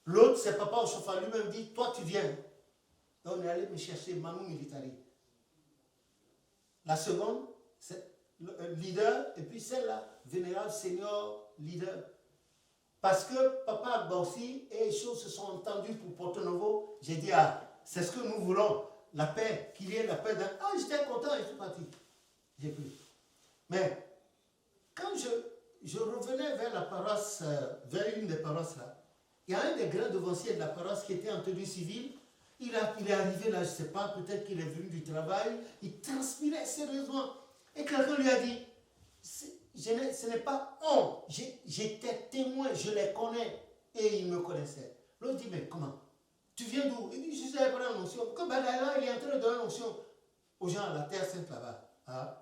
L'autre, c'est Papa Oshofa lui-même dit, toi tu viens. Et on est allé me chercher Manu Militari. La seconde, c'est le leader, et puis celle-là, vénérable senior leader. Parce que Papa Agbaoussi et les choses se sont entendues pour Porto Novo, j'ai dit, ah, c'est ce que nous voulons, la paix, qu'il y ait la paix. Ah, j'étais content et je suis parti. J'ai pris. Mais quand je revenais vers la paroisse, vers une des paroisses là, il y a un des grands devanciers de la paroisse qui était en tenue civile. Il est arrivé là, je ne sais pas, peut-être qu'il est venu du travail, il transpirait sérieusement. Et quelqu'un lui a dit, ce n'est pas honte, j'étais témoin, je les connais. Et il me connaissait. L'autre dit, mais comment? Tu viens d'où? Il dit, je suis allé prendre l'onction. Que Badaïla, il est en train de donner l'onction aux gens à la terre sainte là-bas. Hein?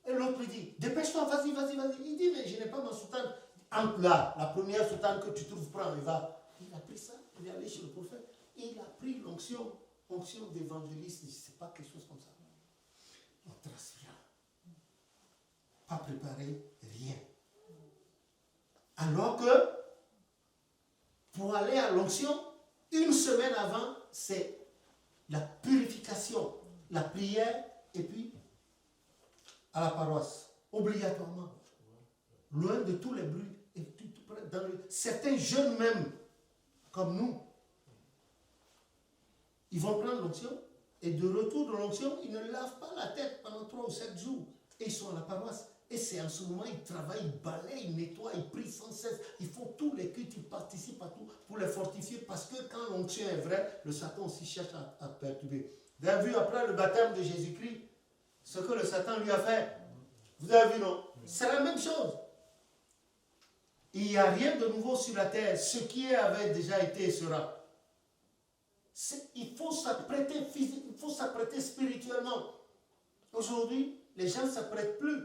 Et l'autre lui dit, dépêche-toi, vas-y. Il dit, mais je n'ai pas ma soutane. Entre là, la première soutane que tu trouves, prends et va. Il a pris ça, il est allé chez le prophète. Et il a pris l'onction d'évangéliste, je ne sais pas, quelque chose comme ça. On transpire. Pas préparé, rien. Alors que, pour aller à l'onction, une semaine avant, c'est la purification, la prière, et puis à la paroisse, obligatoirement. Loin de tous les bruits. Et certains jeunes même, comme nous, ils vont prendre l'onction, et de retour de l'onction, ils ne lavent pas la tête pendant 3 ou 7 jours. Et ils sont à la paroisse. Et c'est en ce moment, ils travaillent, ils balayent, ils nettoient, ils prient sans cesse. Ils font tous les cultes, ils participent à tout pour les fortifier. Parce que quand l'onction est vraie, le Satan aussi cherche à perturber. Vous avez vu après le baptême de Jésus-Christ, ce que le Satan lui a fait. Vous avez vu, non? C'est la même chose. Il n'y a rien de nouveau sur la terre. Ce qui avait déjà été et sera. Il faut s'apprêter physiquement, il faut s'apprêter spirituellement. Aujourd'hui, les gens ne s'apprêtent plus.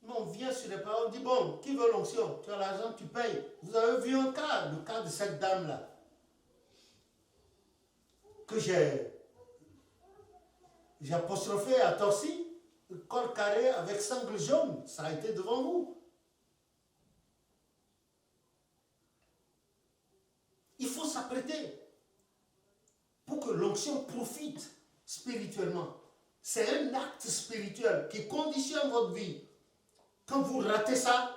Mais on vient sur les paroles, on dit, bon, qui veut l'onction? Tu as l'argent, tu payes. Vous avez vu un cas, le cas de cette dame-là, que j'ai apostrophé à Torcy, le col carré avec sangle jaune. Ça a été devant vous. Il faut s'apprêter pour que l'onction profite spirituellement. C'est un acte spirituel qui conditionne votre vie. Quand vous ratez ça,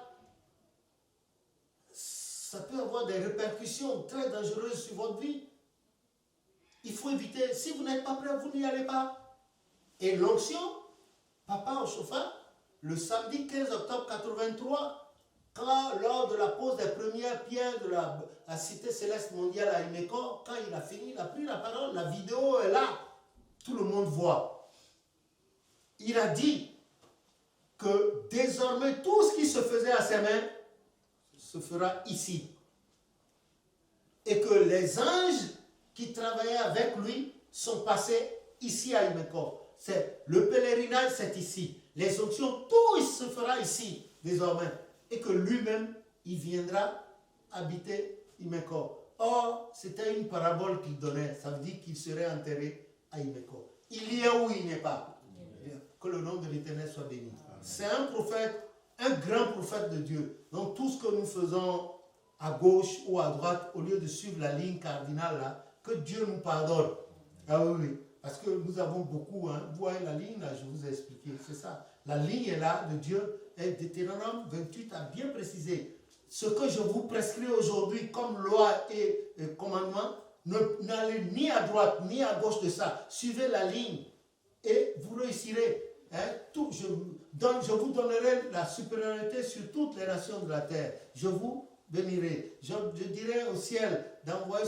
ça peut avoir des répercussions très dangereuses sur votre vie. Il faut éviter. Si vous n'êtes pas prêt, vous n'y allez pas. Et l'onction, Papa Oshofa, le samedi 15 octobre 83, lors de la pose des premières pierres de la Cité Céleste Mondiale à Imeko, quand il a fini, il a pris la parole, la vidéo est là, tout le monde voit. Il a dit que désormais tout ce qui se faisait à ses mains se fera ici. Et que les anges qui travaillaient avec lui sont passés ici à Imeko. Le pèlerinage, c'est ici. Les onctions, tout se fera ici, désormais. Et que lui-même, il viendra habiter Imeko. Or, c'était une parabole qu'il donnait. Ça veut dire qu'il serait enterré à Imeko. Il y est où il n'est pas. Que le nom de l'Éternel soit béni. C'est un prophète, un grand prophète de Dieu. Donc tout ce que nous faisons à gauche ou à droite, au lieu de suivre la ligne cardinale là, que Dieu nous pardonne. Ah oui. Parce que nous avons beaucoup, hein. Vous voyez la ligne là, je vous ai expliqué, c'est ça. La ligne est là de Dieu. Et Deutéronome 28 a bien précisé. Ce que je vous prescris aujourd'hui comme loi et commandement, n'allez ni à droite ni à gauche de ça. Suivez la ligne et vous réussirez. Hein, je vous donnerai la supériorité sur toutes les nations de la terre. Je vous bénirai. Je dirai au ciel d'envoyer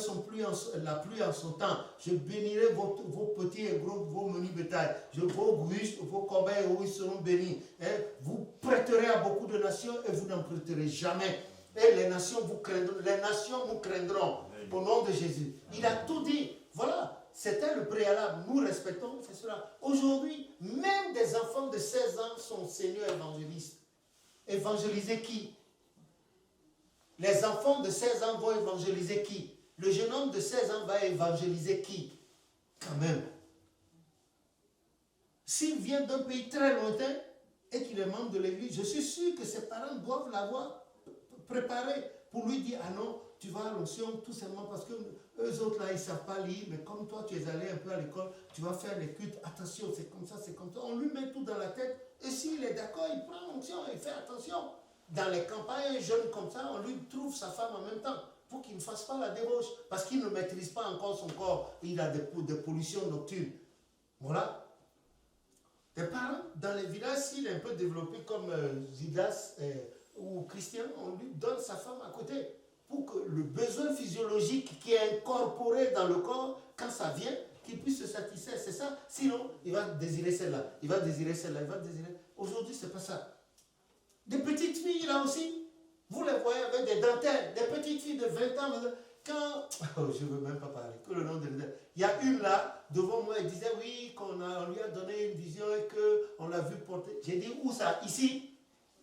la pluie en son temps. Je bénirai vos petits et gros, vos menus bétails. Vos gruges, vos corbeilles, ils seront bénis. Hein, vous prêterez à beaucoup de nations et vous n'en prêterez jamais. Et les nations vous craindront au nom de Jésus. Il a tout dit. Voilà. C'était le préalable. Nous respectons, c'est cela. Aujourd'hui, même des enfants de 16 ans sont seigneurs évangélistes. Évangéliser qui? Les enfants de 16 ans vont évangéliser qui? Le jeune homme de 16 ans va évangéliser qui? Quand même. S'il vient d'un pays très lointain et qu'il est membre de l'église, je suis sûr que ses parents doivent l'avoir préparer pour lui dire, ah non, tu vas à l'onction tout simplement parce que eux autres là, ils ne savent pas lire, mais comme toi, tu es allé un peu à l'école, tu vas faire les cultes, attention, c'est comme ça, c'est comme ça. On lui met tout dans la tête, et s'il est d'accord, il prend l'onction, il fait attention. Dans les campagnes jeunes comme ça, on lui trouve sa femme en même temps, pour qu'il ne fasse pas la débauche, parce qu'il ne maîtrise pas encore son corps, il a des pollutions nocturnes. Voilà. Les parents, dans les villages, s'il est un peu développé comme Zidas ou Christian, on lui donne sa femme à côté pour que le besoin physiologique qui est incorporé dans le corps, quand ça vient, qu'il puisse se satisfaire. C'est ça. Sinon, il va désirer celle-là, il va désirer celle-là, il va désirer. Aujourd'hui, ce n'est pas ça. Des petites filles, là aussi, vous les voyez avec des dentelles, des petites filles de 20 ans, quand, je ne veux même pas parler, que le nom de il y a une là, devant moi, elle disait oui, on lui a donné une vision et qu'on l'a vu porter. J'ai dit, où ça? Ici?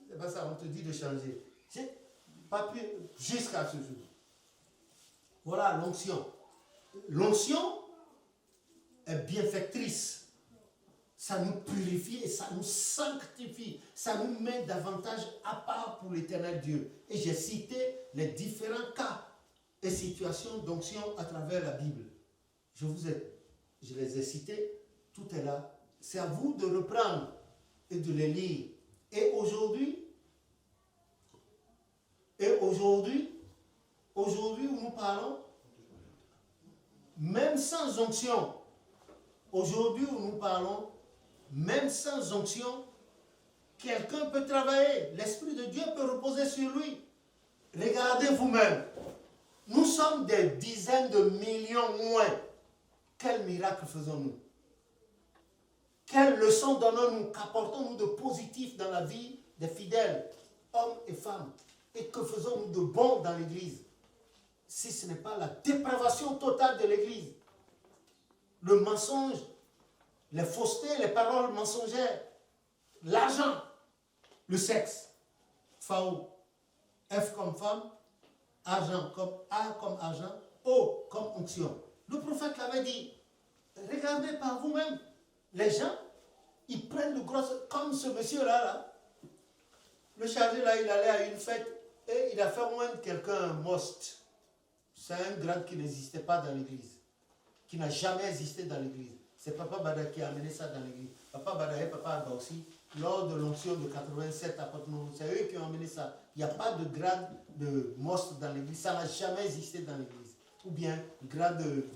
C'est pas ça, on te dit de changer. J'ai pas pu, jusqu'à ce jour. Voilà l'onction. L'onction est bienfaitrice. Ça nous purifie et ça nous sanctifie. Ça nous met davantage à part pour l'éternel Dieu. Et j'ai cité les différents cas et situations d'onction à travers la Bible. Je les ai cités, tout est là. C'est à vous de reprendre et de les lire. Et aujourd'hui où nous parlons, même sans onction, aujourd'hui où nous parlons, même sans onction, quelqu'un peut travailler. L'Esprit de Dieu peut reposer sur lui. Regardez vous-même. Nous sommes des dizaines de millions moins. Quel miracle faisons-nous? Quelle leçon donnons-nous? Qu'apportons-nous de positif dans la vie des fidèles, hommes et femmes? Et que faisons-nous de bon dans l'Église? Si ce n'est pas la dépravation totale de l'Église, le mensonge, les faussetés, les paroles mensongères, l'argent, le sexe, Phao, F comme femme, argent comme A comme argent, O comme onction. Le prophète l'avait dit, regardez par vous-même, les gens, ils prennent de grosses, comme ce monsieur-là, le chargé là, il allait à une fête et il a fait moins de quelqu'un un most. C'est un grade qui n'existait pas dans l'église, qui n'a jamais existé dans l'église. C'est Papa Bada qui a amené ça dans l'église. Papa Bada et Papa Abba aussi, lors de l'onction de 87 à Porte-Nouveau, c'est eux qui ont amené ça. Il n'y a pas de grade de most dans l'église, ça n'a jamais existé dans l'église. Ou bien grade de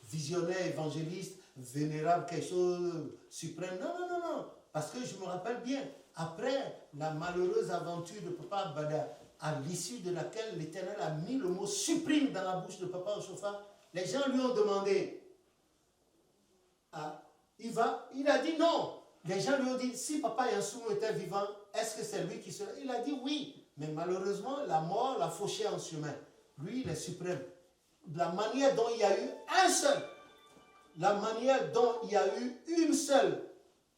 visionnaire, évangéliste, vénérable, quelque chose suprême. Non, non, non, non. Parce que je me rappelle bien, après la malheureuse aventure de Papa Bada, à l'issue de laquelle l'Éternel a mis le mot suprême dans la bouche de Papa Oshofa, les gens lui ont demandé, il a dit non. Les gens lui ont dit, si Papa Yansounou était vivant, est-ce que c'est lui qui serait? Il a dit oui. Mais malheureusement, la mort l'a fauché en chemin. Lui, il est suprême. La manière dont il y a eu un seul, la manière dont il y a eu une seule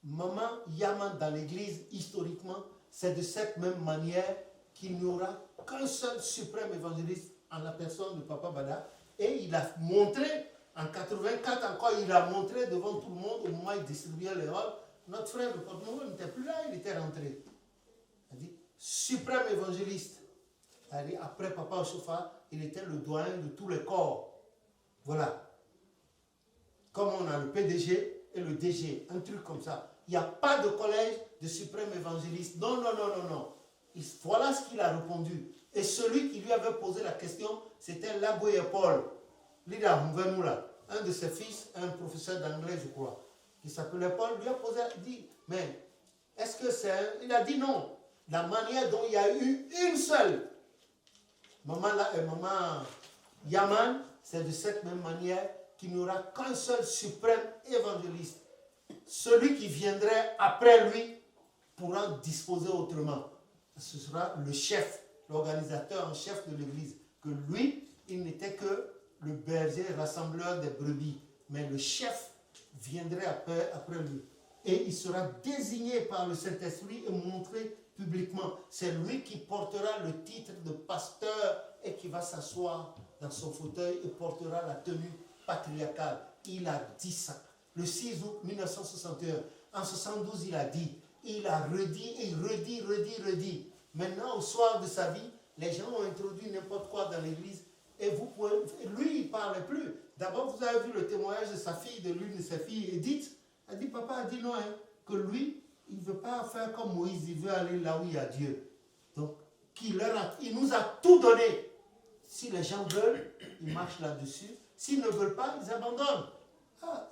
maman Yaman dans l'église, historiquement, c'est de cette même manière qu'il n'y aura qu'un seul suprême évangéliste en la personne de Papa Bada. Et il a montré, en 84 encore, il a montré devant tout le monde, au moment où il distribuait les rôles, notre frère de Porte-Nouveau n'était plus là, il était rentré. Il a dit, suprême évangéliste. Il a dit, après Papa Oshofa, il était le doyen de tous les corps. Voilà. Comme on a le PDG et le DG, un truc comme ça. Il n'y a pas de collège de suprême évangéliste. Non, non, non, non, non. Voilà ce qu'il a répondu. Et celui qui lui avait posé la question, c'était Laboué Paul. Un de ses fils, un professeur d'anglais, je crois, qui s'appelait Paul, lui a posé, dit, mais est-ce que c'est un... Il a dit non. La manière dont il y a eu une seule. Maman Yaman, c'est de cette même manière qu'il n'y aura qu'un seul suprême évangéliste. Celui qui viendrait après lui pourra disposer autrement. Ce sera le chef, l'organisateur en chef de l'église. Que lui, il n'était que le berger rassembleur des brebis. Mais le chef viendrait après lui. Et il sera désigné par le Saint-Esprit et montré publiquement. C'est lui qui portera le titre de pasteur et qui va s'asseoir dans son fauteuil et portera la tenue patriarcale. Il a dit ça. Le 6 août 1961. En 72, il a dit. Il a redit, et redit. Maintenant, au soir de sa vie, Les gens ont introduit n'importe quoi dans l'église et vous pouvez, lui, il ne parlait plus. D'abord, vous avez vu le témoignage de sa fille, de l'une de ses filles, Edith. Elle dit, papa a dit non, hein, que lui, il ne veut pas faire comme Moïse, il veut aller là où il y a Dieu. Donc, il nous a tout donné. Si les gens veulent, ils marchent là-dessus. S'ils ne veulent pas, ils abandonnent. Ah,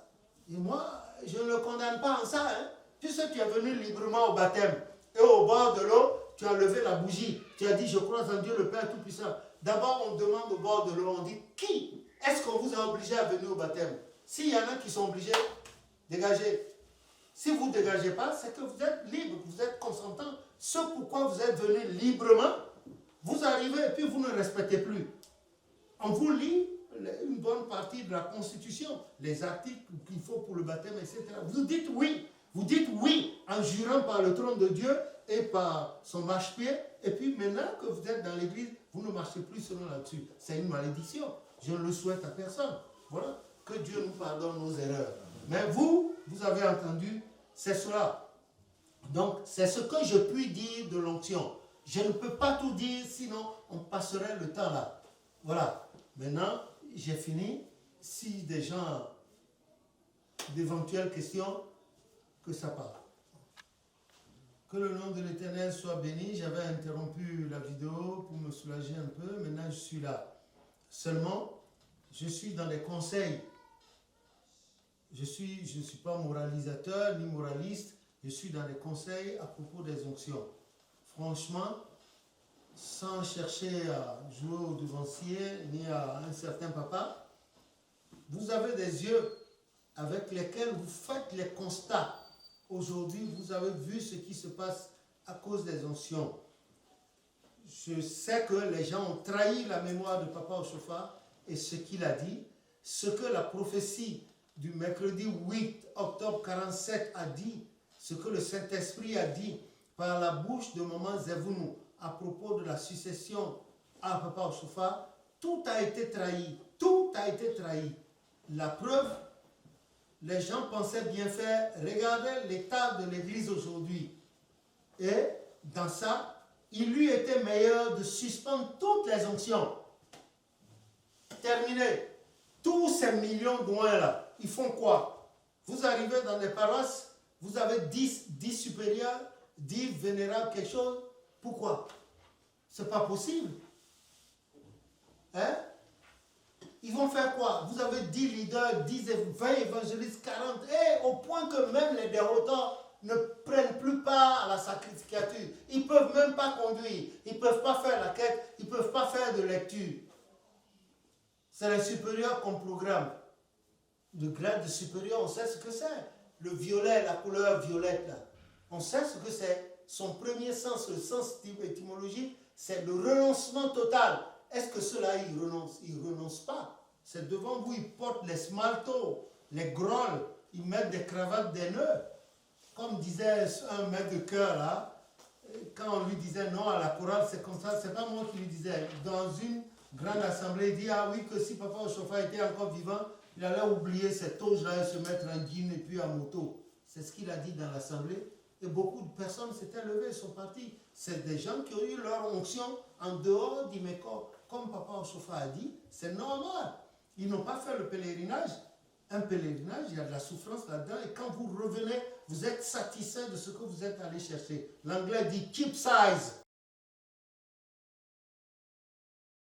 et moi, je ne le condamne pas en ça. Hein. Puisque tu es venu librement au baptême et au bord de l'eau, tu as levé la bougie. Tu as dit, je crois en Dieu le Père Tout-Puissant. D'abord, on demande au bord de l'eau, on dit, qui est-ce qu'on vous a obligé à venir au baptême? S'il y en a qui sont obligés, dégagez. Si vous ne dégagez pas, c'est que vous êtes libre, vous êtes consentant. Ce pourquoi vous êtes venu librement, vous arrivez et puis vous ne respectez plus. On vous lit une bonne partie de la Constitution, les articles qu'il faut pour le baptême, etc. Vous dites oui en jurant par le trône de Dieu et par son marchepied. Et puis maintenant que vous êtes dans l'église, vous ne marchez plus selon là-dessus. C'est une malédiction. Je ne le souhaite à personne. Voilà. Que Dieu nous pardonne nos erreurs. Mais vous avez entendu, c'est cela. Donc, c'est ce que je puis dire de l'onction. Je ne peux pas tout dire, sinon on passerait le temps là. Voilà. Maintenant, j'ai fini. Si des gens, d'éventuelles questions, que ça part. Que le nom de l'Éternel soit béni. J'avais interrompu la vidéo pour me soulager un peu. Maintenant, je suis là. Seulement, je suis dans les conseils. Je ne suis pas moralisateur ni moraliste. Je suis dans les conseils à propos des onctions. Franchement, sans chercher à jouer au devancier ni à un certain papa, vous avez des yeux avec lesquels vous faites les constats. Aujourd'hui, vous avez vu ce qui se passe à cause des onctions. Je sais que les gens ont trahi la mémoire de Papa Oshofa et ce qu'il a dit, ce que la prophétie du mercredi 8 octobre 47 a dit, ce que le Saint-Esprit a dit par la bouche de Maman Zevounou à propos de la succession à Papa Oshofa, tout a été trahi. Tout a été trahi. La preuve, les gens pensaient bien faire. Regardez l'état de l'église aujourd'hui. Et dans ça, il lui était meilleur de suspendre toutes les onctions. Terminé. Tous ces millions d'oins là, ils font quoi? Vous arrivez dans des paroisses, vous avez 10 supérieurs, 10 vénérables, quelque chose. Pourquoi? C'est pas possible. Hein? Ils vont faire quoi? Vous avez 10 leaders, 10, 20 évangélistes, 40, et au point que même les déroutants ne prennent plus part à la sacrificature. Ils ne peuvent même pas conduire, ils ne peuvent pas faire la quête, ils ne peuvent pas faire de lecture. C'est les supérieurs qu'on programme. Le grade de supérieur, on sait ce que c'est. Le violet, la couleur violette, là. On sait ce que c'est. Son premier sens, le sens étymologique, c'est le renoncement total. Est-ce que ceux-là, ils renoncent? Ils ne renoncent pas. C'est devant vous, ils portent les smaltos, les grolles, ils mettent des cravates, des nœuds. Comme disait un maître de chœur, là, quand on lui disait non à la chorale, c'est comme ça, c'est pas moi qui lui disais. Dans une grande assemblée, il dit, ah oui, que si Papa Oshofa était encore vivant, il allait oublier cette auge-là et se mettre en jean et puis en moto. C'est ce qu'il a dit dans l'assemblée. Et beaucoup de personnes s'étaient levées et sont parties. C'est des gens qui ont eu leur onction en dehors d'Imeko. Comme Papa Oshofa a dit, c'est normal. Ils n'ont pas fait le pèlerinage. Un pèlerinage, il y a de la souffrance là-dedans. Et quand vous revenez, vous êtes satisfait de ce que vous êtes allé chercher. L'anglais dit keep size.